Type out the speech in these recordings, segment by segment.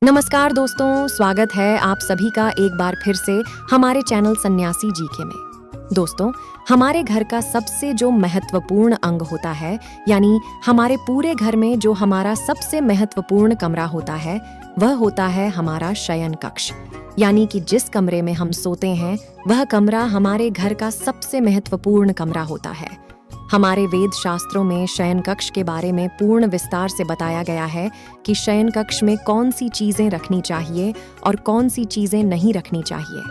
नमस्कार दोस्तों, स्वागत है आप सभी का एक बार फिर से हमारे चैनल सन्यासी जीके में। दोस्तों, हमारे घर का सबसे जो महत्वपूर्ण अंग होता है, यानी हमारे पूरे घर में जो हमारा सबसे महत्वपूर्ण कमरा होता है, वह होता है हमारा शयन कक्ष। यानी कि जिस कमरे में हम सोते हैं, वह कमरा हमारे घर का सबसे महत्वपूर्ण कमरा होता है। हमारे वेद शास्त्रों में शयन कक्ष के बारे में पूर्ण विस्तार से बताया गया है कि शयन कक्ष में कौन सी चीजें रखनी चाहिए और कौन सी चीजें नहीं रखनी चाहिए।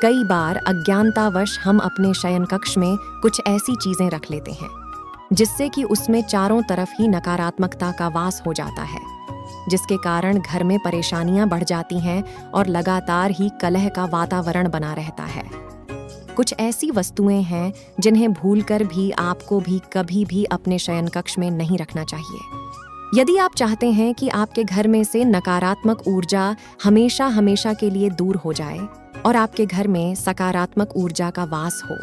कई बार अज्ञानतावश हम अपने शयन कक्ष में कुछ ऐसी चीजें रख लेते हैं जिससे कि उसमें चारों तरफ ही नकारात्मकता का वास हो जाता है, जिसके कारण घर में परेशानियां बढ़ जाती हैं और लगातार ही कलह का वातावरण बना रहता है। कुछ ऐसी वस्तुएं हैं जिन्हें भूलकर भी आपको भी कभी भी अपने शयन कक्ष में नहीं रखना चाहिए। यदि आप चाहते हैं कि आपके घर में से नकारात्मक ऊर्जा हमेशा हमेशा के लिए दूर हो जाए और आपके घर में सकारात्मक ऊर्जा का वास हो,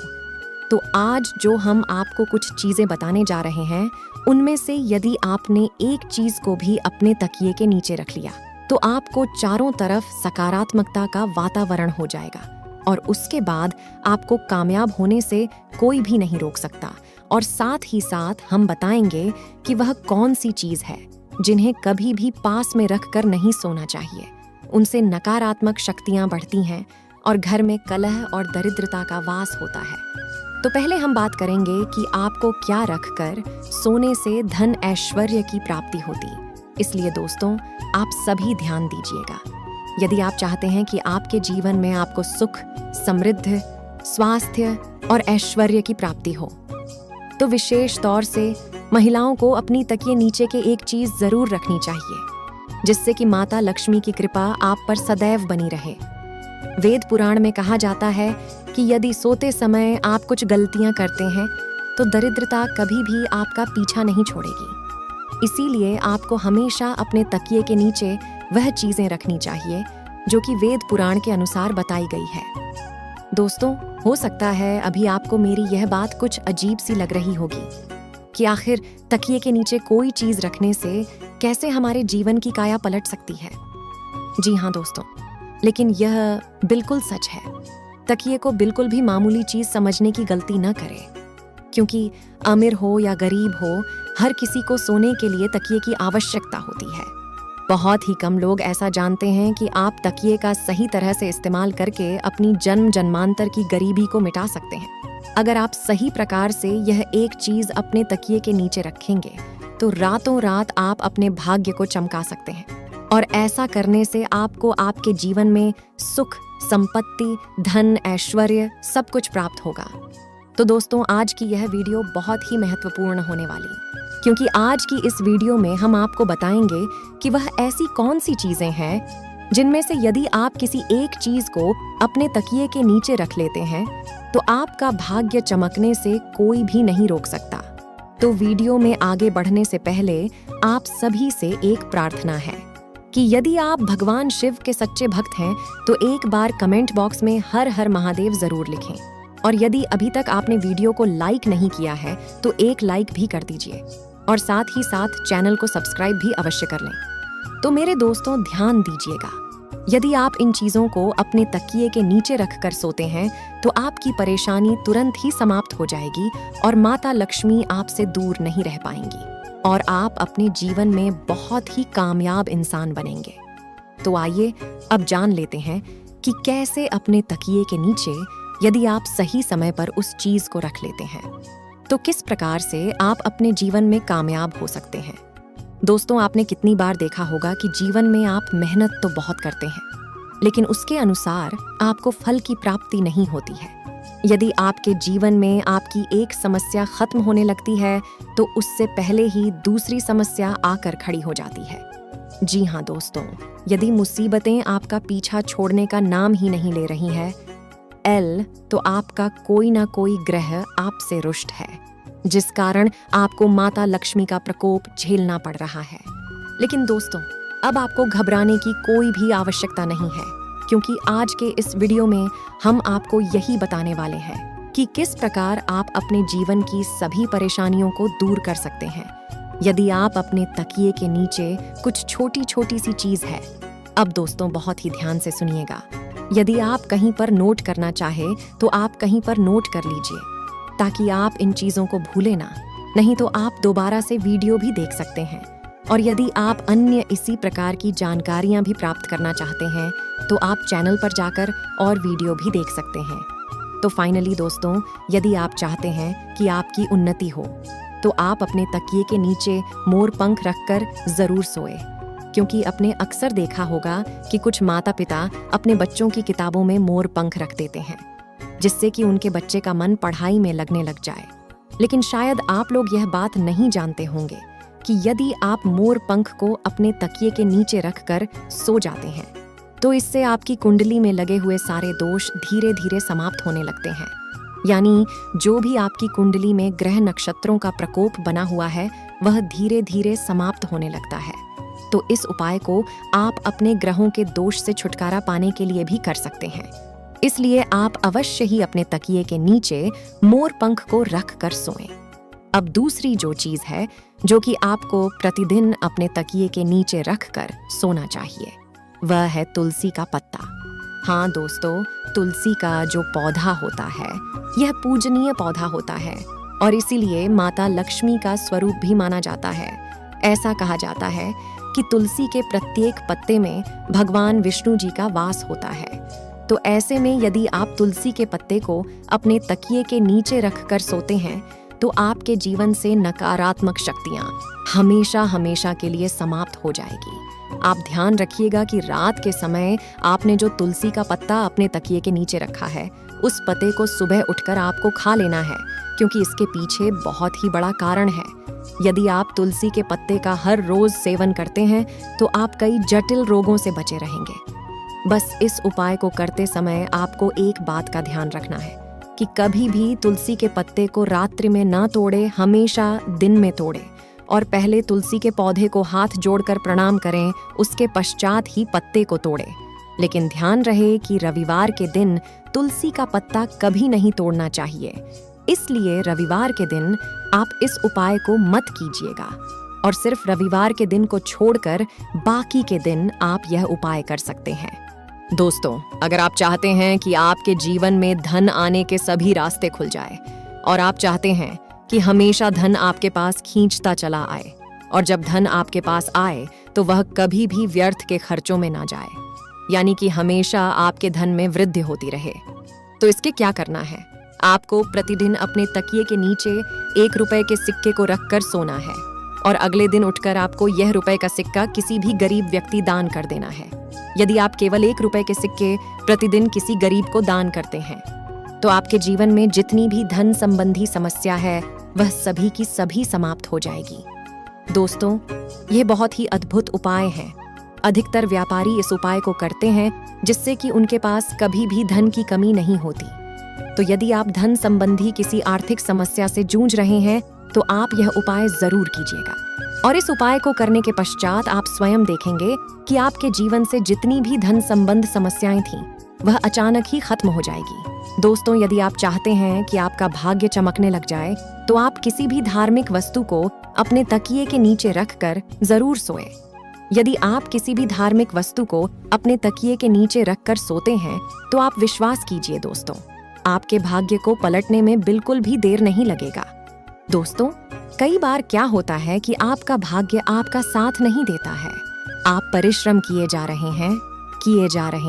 तो आज जो हम आपको कुछ चीजें बताने जा रहे हैं, उनमें से यदि आपने एक चीज को भी अपने तकिए के नीचे रख लिया, तो आपको चारों तरफ सकारात्मकता का वातावरण हो जाएगा और उसके बाद आपको कामयाब होने से कोई भी नहीं रोक सकता। और साथ ही साथ हम बताएंगे कि वह कौन सी चीज है जिन्हें कभी भी पास में रखकर नहीं सोना चाहिए। उनसे नकारात्मक शक्तियां बढ़ती हैं और घर में कलह और दरिद्रता का वास होता है। तो पहले हम बात करेंगे कि आपको क्या रखकर सोने से धन ऐश्वर्य की प्राप्ति होती। इसलिए दोस्तों, आप सभी ध्यान दीजिएगा। यदि आप चाहते हैं कि आपके जीवन में आपको सुख, समृद्धि, स्वास्थ्य और ऐश्वर्य की प्राप्ति हो, तो विशेष तौर से महिलाओं को अपनी तकिए नीचे के एक चीज जरूर रखनी चाहिए, जिससे कि माता लक्ष्मी की कृपा आप पर सदैव बनी रहे। वेद पुराण में कहा जाता है कि यदि सोते समय आप कुछ गलतियां करते हैं, तो दरिद्रता कभी भी आपका पीछा नहीं छोड़ेगी। इसीलिए आपको हमेशा अपने तकिए के नीचे वह चीजें रखनी चाहिए जो कि वेद पुराण के अनुसार बताई गई है। दोस्तों, हो सकता है अभी आपको मेरी यह बात कुछ अजीब सी लग रही होगी कि आखिर तकिए के नीचे कोई चीज रखने से कैसे हमारे जीवन की काया पलट सकती है। जी हाँ दोस्तों, लेकिन यह बिल्कुल सच है। तकिए को बिल्कुल भी मामूली चीज समझने की गलती न करें, क्योंकि अमीर हो या गरीब हो, हर किसी को सोने के लिए तकिए की आवश्यकता होती है। बहुत ही कम लोग ऐसा जानते हैं कि आप तकिए का सही तरह से इस्तेमाल करके अपनी जन्म जन्मांतर की गरीबी को मिटा सकते हैं। अगर आप सही प्रकार से यह एक चीज अपने तकिए के नीचे रखेंगे, तो रातों रात आप अपने भाग्य को चमका सकते हैं और ऐसा करने से आपको आपके जीवन में सुख, संपत्ति, धन, ऐश्वर्य सब कुछ प्राप्त होगा। तो दोस्तों, आज की यह वीडियो बहुत ही महत्वपूर्ण होने वाली, क्योंकि आज की इस वीडियो में हम आपको बताएंगे कि वह ऐसी कौन सी चीजें हैं जिनमें से यदि आप किसी एक चीज को अपने तकिए के नीचे रख लेते हैं, तो आपका भाग्य चमकने से कोई भी नहीं रोक सकता। तो वीडियो में आगे बढ़ने से पहले आप सभी से एक प्रार्थना है कि यदि आप भगवान शिव के सच्चे भक्त हैं, तो एक बार कमेंट बॉक्स में हर हर महादेव जरूर लिखें। और यदि अभी तक आपने वीडियो को लाइक नहीं किया है, तो एक लाइक भी कर दीजिए और साथ ही साथ चैनल को सब्सक्राइब भी अवश्य कर लें। तो मेरे दोस्तों, ध्यान दीजिएगा। यदि आप इन चीजों को अपने तकिए के नीचे रखकर सोते हैं, तो आपकी परेशानी तुरंत ही समाप्त हो जाएगी और माता लक्ष्मी आपसे दूर नहीं रह पाएंगी और आप अपने जीवन में बहुत ही कामयाब इंसान बनेंगे। तो आइए अब जान लेते हैं कि कैसे अपने तकिए के नीचे यदि आप सही समय पर उस चीज को रख लेते हैं, तो किस प्रकार से आप अपने जीवन में कामयाब हो सकते हैं। दोस्तों, आपने कितनी बार देखा होगा कि जीवन में आप मेहनत तो बहुत करते हैं, लेकिन उसके अनुसार आपको फल की प्राप्ति नहीं होती है। यदि आपके जीवन में आपकी एक समस्या खत्म होने लगती है, तो उससे पहले ही दूसरी समस्या आकर खड़ी हो जाती है। जी हाँ दोस्तों, यदि मुसीबतें आपका पीछा छोड़ने का नाम ही नहीं ले रही है, तो आपका कोई ना कोई ग्रह आपसे रुष्ट है, जिस कारण आपको माता लक्ष्मी का प्रकोप झेलना पड़ रहा है। लेकिन दोस्तों, अब आपको घबराने की कोई भी आवश्यकता नहीं है, क्योंकि आज के इस वीडियो में हम आपको यही बताने वाले हैं कि किस प्रकार आप अपने जीवन की सभी परेशानियों को दूर कर सकते हैं, यदि आप अपने तकिए के नीचे कुछ छोटी छोटी सी चीज है अब दोस्तों बहुत ही ध्यान से सुनिएगा। यदि आप कहीं पर नोट करना चाहे तो आप कहीं पर नोट कर लीजिए, ताकि आप इन चीज़ों को भूलें ना। नहीं तो आप दोबारा से वीडियो भी देख सकते हैं। और यदि आप अन्य इसी प्रकार की जानकारियां भी प्राप्त करना चाहते हैं तो आप चैनल पर जाकर और वीडियो भी देख सकते हैं। तो फाइनली दोस्तों, यदि आप चाहते हैं कि आपकी उन्नति हो तो आप अपने तकिए के नीचे मोर पंख रखकर ज़रूर सोए, क्योंकि आपने अक्सर देखा होगा कि कुछ माता पिता अपने बच्चों की किताबों में मोर पंख रख देते हैं, जिससे कि उनके बच्चे का मन पढ़ाई में लगने लग जाए। लेकिन शायद आप लोग यह बात नहीं जानते होंगे कि यदि आप मोर पंख को अपने तकिए के नीचे रखकर सो जाते हैं तो इससे आपकी कुंडली में लगे हुए सारे दोष धीरे धीरे समाप्त होने लगते हैं। यानी जो भी आपकी कुंडली में ग्रह नक्षत्रों का प्रकोप बना हुआ है वह धीरे धीरे समाप्त होने लगता है। तो इस उपाय को आप अपने ग्रहों के दोष से छुटकारा पाने के लिए भी कर सकते हैं। इसलिए आप अवश्य ही अपने तकिए के नीचे मोर पंख को रख कर सोएं। अब दूसरी जो चीज है जो कि आपको प्रतिदिन अपने तकिए के नीचे रखकर सोना चाहिए, वह है तुलसी का पत्ता। हाँ दोस्तों, तुलसी का जो पौधा होता है यह पूजनीय पौधा होता है और इसीलिए माता लक्ष्मी का स्वरूप भी माना जाता है। ऐसा कहा जाता है कि तुलसी के प्रत्येक पत्ते में भगवान विष्णु जी का वास होता है। तो ऐसे में यदि आप तुलसी के पत्ते को अपने तकिए के नीचे रखकर सोते हैं तो आपके जीवन से नकारात्मक शक्तियां हमेशा हमेशा के लिए समाप्त हो जाएगी। आप ध्यान रखिएगा कि रात के समय आपने जो तुलसी का पत्ता अपने तकिए के नीचे रखा है उस पत्ते को सुबह उठकर आपको खा लेना है, क्योंकि इसके पीछे बहुत ही बड़ा कारण है। यदि आप तुलसी के पत्ते का हर रोज सेवन करते हैं तो आप कई जटिल रोगों से बचे रहेंगे। बस इस उपाय को करते समय आपको एक बात का ध्यान रखना है कि कभी भी तुलसी के पत्ते को रात्रि में ना तोड़े, हमेशा दिन में तोड़े और पहले तुलसी के पौधे को हाथ जोड़कर प्रणाम करें, उसके पश्चात ही पत्ते को तोड़े। लेकिन ध्यान रहे कि रविवार के दिन तुलसी का पत्ता कभी नहीं तोड़ना चाहिए। इसलिए रविवार के दिन आप इस उपाय को मत कीजिएगा और सिर्फ रविवार के दिन को छोड़कर बाकी के दिन आप यह उपाय कर सकते हैं। दोस्तों, अगर आप चाहते हैं कि आपके जीवन में धन आने के सभी रास्ते खुल जाए और आप चाहते हैं कि हमेशा धन आपके पास खींचता चला आए और जब धन आपके पास आए तो वह कभी भी व्यर्थ के खर्चों में ना जाए, यानी कि हमेशा आपके धन में वृद्धि होती रहे, तो इसके क्या करना है? आपको प्रतिदिन अपने तकिए के नीचे 1 रुपए के सिक्के को रखकर सोना है और अगले दिन उठकर आपको यह रुपए का सिक्का किसी भी गरीब व्यक्ति दान कर देना है। यदि आप केवल 1 रुपए के सिक्के प्रतिदिन किसी गरीब को दान करते हैं तो आपके जीवन में जितनी भी धन संबंधी समस्या है वह सभी की सभी समाप्त हो जाएगी। दोस्तों, यह बहुत ही अद्भुत उपाय है। अधिकतर व्यापारी इस उपाय को करते हैं जिससे कि उनके पास कभी भी धन की कमी नहीं होती। तो यदि आप धन संबंधी किसी आर्थिक समस्या से जूझ रहे हैं तो आप यह उपाय जरूर कीजिएगा और इस उपाय को करने के पश्चात आप स्वयं देखेंगे कि आपके जीवन से जितनी भी धन संबंध समस्याएं थीं वह अचानक ही खत्म हो जाएगी। दोस्तों, यदि आप चाहते हैं कि आपका भाग्य चमकने लग जाए तो आप किसी भी धार्मिक वस्तु को अपने तकिए के नीचे रखकर जरूर सोएं। यदि आप किसी भी धार्मिक वस्तु को अपने तकिए के नीचे रखकर सोते हैं तो आप विश्वास कीजिए दोस्तों, आपके भाग्य को पलटने में बिल्कुल भी देर नहीं लगेगा। दोस्तों, कई बार क्या होता है कि आपका भाग्य आपका साथ नहीं देता है। आप परिश्रम किए जा रहे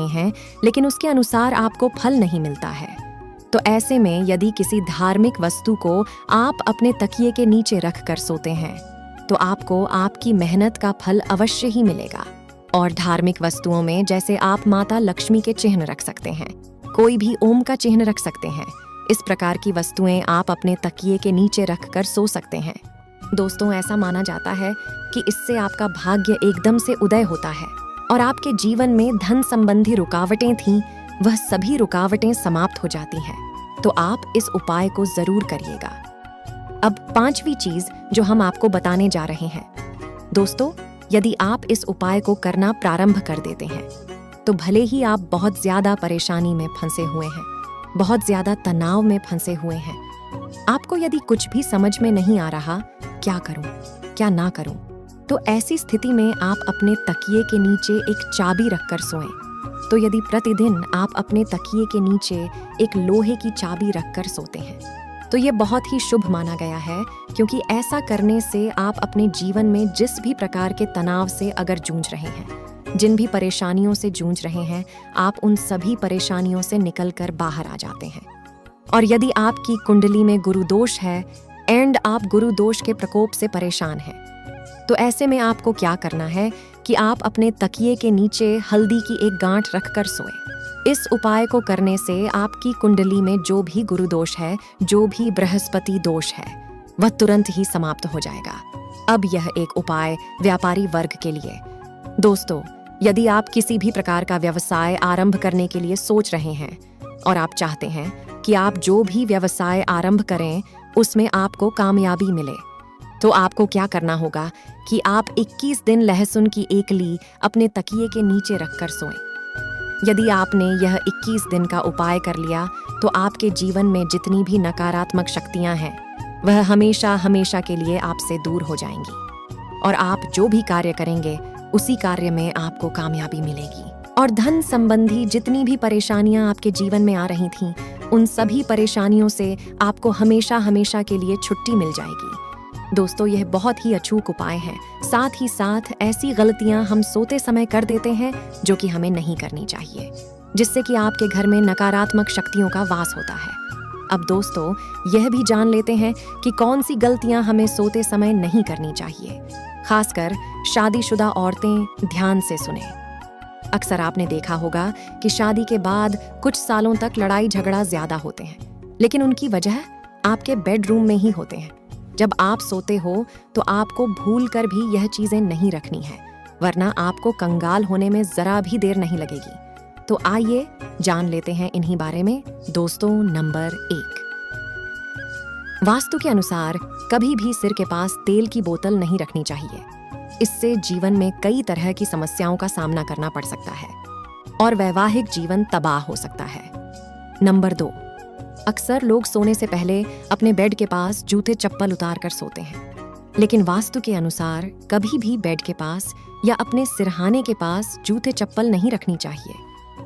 हैं लेकिन उसके अनुसार आपको फल नहीं मिलता है। तो ऐसे में यदि किसी धार्मिक वस्तु को आप अपने तकिए के नीचे रख कर सोते हैं तो आपको आपकी मेहनत का फल अवश्य ही मिलेगा। और धार्मिक वस्तुओं में जैसे आप माता लक्ष्मी के चिन्ह रख सकते हैं, कोई भी ओम का चिन्ह रख सकते हैं। इस प्रकार की वस्तुएं आप अपने तकिए के नीचे रखकर सो सकते हैं। दोस्तों, ऐसा माना जाता है कि इससे आपका भाग्य एकदम से उदय होता है और आपके जीवन में धन संबंधी रुकावटें थीं, वह सभी रुकावटें समाप्त हो जाती हैं। तो आप इस उपाय को जरूर करिएगा। अब 5वीं चीज जो हम आपको बताने जा रहे हैं। दोस्तों, यदि आप इस उपाय को करना प्रारंभ कर देते हैं तो भले ही आप बहुत ज्यादा परेशानी में फंसे हुए हैं, बहुत ज्यादा तनाव में फंसे हुए हैं, आपको यदि कुछ भी समझ में नहीं आ रहा क्या करूं क्या ना करूं, तो ऐसी स्थिति में आप अपने तकिए के नीचे एक चाबी रखकर सोएं। तो यदि प्रतिदिन आप अपने तकिए के नीचे एक लोहे की चाबी रखकर सोते हैं तो ये बहुत ही शुभ माना गया है, क्योंकि ऐसा करने से आप अपने जीवन में जिस भी प्रकार के तनाव से अगर जूझ रहे हैं, जिन भी परेशानियों से जूझ रहे हैं, आप उन सभी परेशानियों से निकलकर बाहर आ जाते हैं। और यदि आपकी कुंडली में गुरु दोष है एंड आप गुरु दोष के प्रकोप से परेशान हैं, तो ऐसे में आपको क्या करना है कि आप अपने तकिए के नीचे हल्दी की एक गांठ रखकर सोएं। इस उपाय को करने से आपकी कुंडली में जो भी गुरु दोष है, जो भी बृहस्पति दोष है, वह तुरंत ही समाप्त हो जाएगा। अब यह एक उपाय व्यापारी वर्ग के लिए। दोस्तों, यदि आप किसी भी प्रकार का व्यवसाय आरंभ करने के लिए सोच रहे हैं और आप चाहते हैं कि आप जो भी व्यवसाय आरंभ करें उसमें आपको कामयाबी मिले, तो आपको क्या करना होगा कि आप 21 दिन लहसुन की एक ली अपने तकिए के नीचे रखकर सोएं। यदि आपने यह 21 दिन का उपाय कर लिया तो आपके जीवन में जितनी भी नकारात्मक शक्तियां हैं वह हमेशा हमेशा के लिए आपसे दूर हो जाएंगी और आप जो भी कार्य करेंगे उसी कार्य में आपको कामयाबी मिलेगी। और धन संबंधी जितनी भी परेशानियां आपके जीवन में आ रही थीं, उन सभी परेशानियों से आपको हमेशा हमेशा के लिए छुट्टी मिल जाएगी। दोस्तों, यह बहुत ही अचूक उपाय है। साथ ही साथ ऐसी गलतियां हम सोते समय कर देते हैं जो कि हमें नहीं करनी चाहिए, जिससे कि आपके घर में नकारात्मक शक्तियों का वास होता है। अब दोस्तों, यह भी जान लेते हैं कि कौन सी गलतियां हमें सोते समय नहीं करनी चाहिए। खासकर शादीशुदा औरतें ध्यान से सुने। अक्सर आपने देखा होगा कि शादी के बाद कुछ सालों तक लड़ाई झगड़ा ज्यादा होते हैं, लेकिन उनकी वजह आपके बेडरूम में ही होते हैं। जब आप सोते हो तो आपको भूल कर भी यह चीजें नहीं रखनी है, वरना आपको कंगाल होने में जरा भी देर नहीं लगेगी। तो आइए जान लेते हैं इन्हीं बारे में। दोस्तों, नंबर 1, वास्तु के अनुसार कभी भी सिर के पास तेल की बोतल नहीं रखनी चाहिए। इससे जीवन में कई तरह की समस्याओं का सामना करना पड़ सकता है और वैवाहिक जीवन तबाह हो सकता है। नंबर 2, अक्सर लोग सोने से पहले अपने बेड के पास जूते चप्पल उतार कर सोते हैं, लेकिन वास्तु के अनुसार कभी भी बेड के पास या अपने सिरहाने के पास जूते चप्पल नहीं रखनी चाहिए।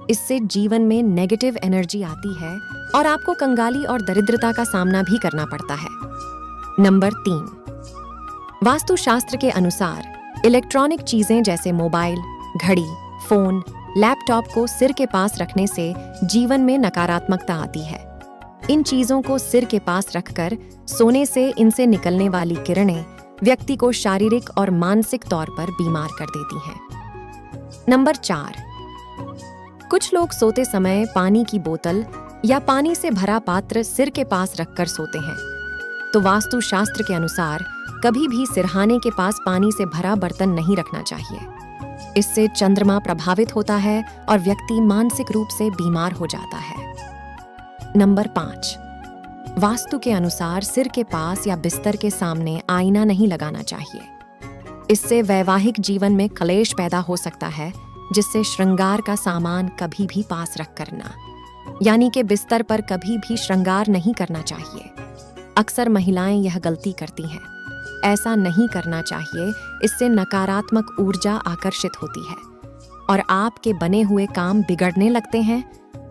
इससे जीवन में नेगेटिव एनर्जी आती है और आपको कंगाली और दरिद्रता का सामना भी करना पड़ता है। नंबर 3, वास्तु शास्त्र के अनुसार इलेक्ट्रॉनिक चीजें जैसे मोबाइल, घड़ी, फोन, लैपटॉप को सिर के पास रखने से जीवन में नकारात्मकता आती है। इन चीजों को सिर के पास रखकर सोने से इनसे निकलने वाली किरणें व्यक्ति को शारीरिक और मानसिक तौर पर बीमार कर देती हैं। नंबर 4, कुछ लोग सोते समय पानी की बोतल या पानी से भरा पात्र सिर के पास रखकर सोते हैं। तो वास्तु शास्त्र के अनुसार कभी भी सिरहाने के पास पानी से भरा बर्तन नहीं रखना चाहिए। इससे चंद्रमा प्रभावित होता है और व्यक्ति मानसिक रूप से बीमार हो जाता है। नंबर 5, वास्तु के अनुसार सिर के पास या बिस्तर के सामने आईना नहीं लगाना चाहिए। इससे वैवाहिक जीवन में क्लेश पैदा हो सकता है, जिससे श्रृंगार का सामान कभी भी पास रख करना, यानी कि बिस्तर पर कभी भी श्रृंगार नहीं करना चाहिए। अक्सर महिलाएं यह गलती करती हैं। ऐसा नहीं करना चाहिए। इससे नकारात्मक ऊर्जा आकर्षित होती है और आपके बने हुए काम बिगड़ने लगते हैं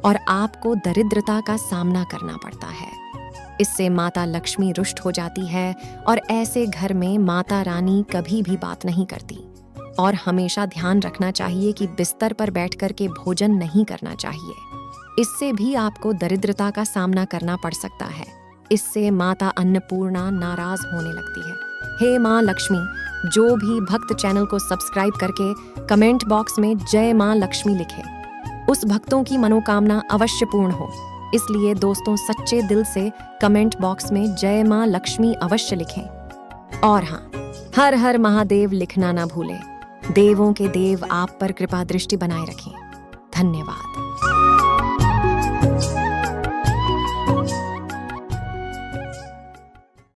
और आपको दरिद्रता का सामना करना पड़ता है। इससे माता लक्ष्मी रुष्ट हो जाती है और ऐसे घर में माता रानी कभी भी बात नहीं करती। और हमेशा ध्यान रखना चाहिए कि बिस्तर पर बैठकर के भोजन नहीं करना चाहिए। इससे भी आपको दरिद्रता का सामना करना पड़ सकता है। इससे माता अन्नपूर्णा नाराज होने लगती है। हे माँ लक्ष्मी, जो भी भक्त चैनल को सब्सक्राइब करके कमेंट बॉक्स में जय माँ लक्ष्मी लिखे, उस भक्तों की मनोकामना अवश्य पूर्ण हो। इसलिए दोस्तों, सच्चे दिल से कमेंट बॉक्स में जय माँ लक्ष्मी अवश्य लिखें। और हाँ, हर हर महादेव लिखना ना भूलें। देवों के देव आप पर कृपा दृष्टि बनाए रखें। धन्यवाद।